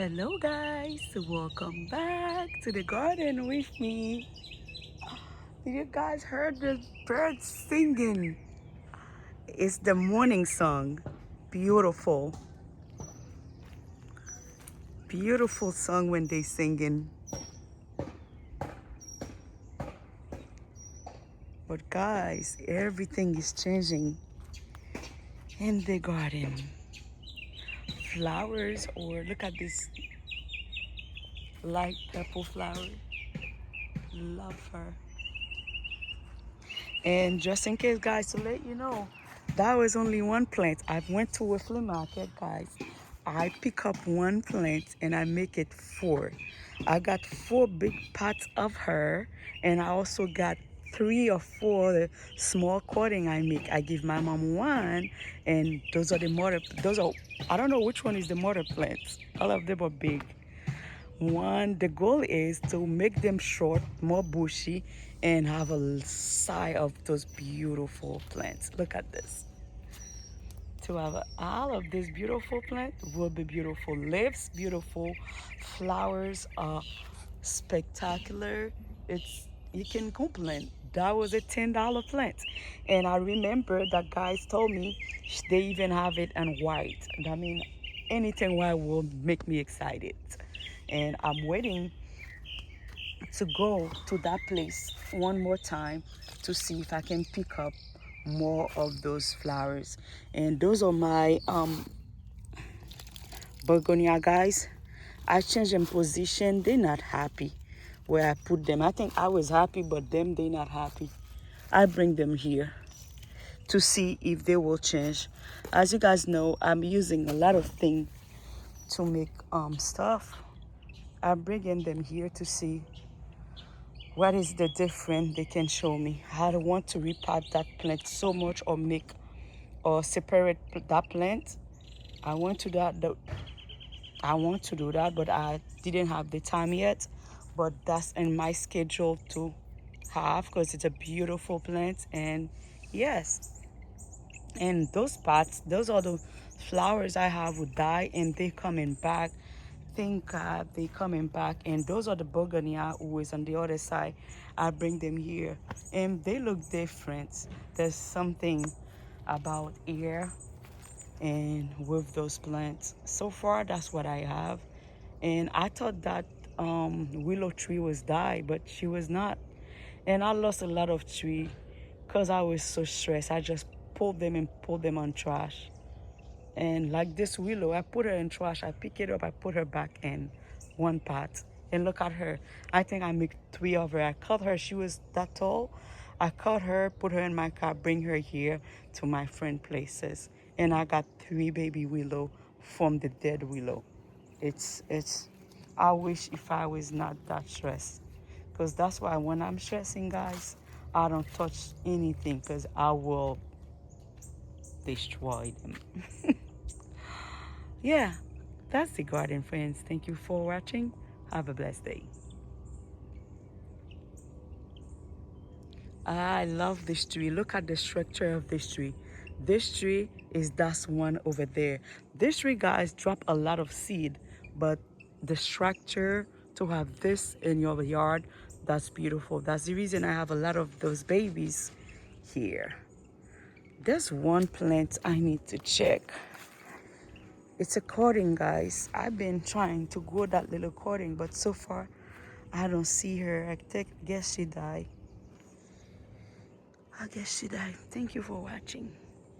Hello guys, welcome back to the garden with me. Did you guys heard the birds singing? It's the morning song. Beautiful, beautiful song when they singing. But guys, everything is changing in the garden. Flowers, or look at this light purple flower. Love her. And just in case, guys, to let you know, that was only one plant. I went to a flea market, guys. I pick up one plant and I make it four. I got four big pots of her, and I also got three or four small cutting I make. I give my mom one, and those are the mother. Those are, I don't know which one is the mother plants. All of them are big. One, the goal is to make them short, more bushy, and have a side of those beautiful plants. Look at this. To have all of these beautiful plants will be beautiful leaves, beautiful flowers are spectacular. It's you can complain. That was a $10 plant, and I remember that guys told me they even have it in white. I mean, anything white will make me excited, and I'm waiting to go to that place one more time to see if I can pick up more of those flowers. And those are my begonia, guys. I changed them position. They're not happy where I put them. I think I was happy, but them, they're not happy. I bring them here to see if they will change. As you guys know, I'm using a lot of things to make stuff. I'm bringing them here to see what is the difference they can show me. I don't want to repot that plant so much or make or separate that plant. I want to I want to do that, but I didn't have the time yet. But that's in my schedule to have because it's a beautiful plant. And yes, and those pots, those are the flowers I have would die and they coming back. Thank God they coming back. And those are the begonia who is on the other side. I bring them here and they look different. There's something about here and with those plants. So far that's what I have. And I thought that willow tree was die, but she was not. And I lost a lot of tree because I was so stressed. I just pulled them and pulled them on trash. And like this willow, I put her in trash. I pick it up, I put her back in one pot. And look at her. I think I make three of her. I cut her. She was that tall. I cut her, put her in my car, bring her here to my friend places. And I got three baby willow from the dead willow. It's I wish if I was not that stressed. Because that's why when I'm stressing, guys, I don't touch anything because I will destroy them. Yeah, that's the garden, friends. Thank you for watching. Have a blessed day. I love this tree. Look at the structure of this tree. This tree is that one over there. This tree, guys, drop a lot of seed, but the structure to have this in your yard, that's beautiful. That's the reason I have a lot of those babies here. There's one plant I need to check. It's a cording, guys. I've been trying to grow that little cording, but so far I don't see her. Guess she died. I guess she died. Thank you for watching.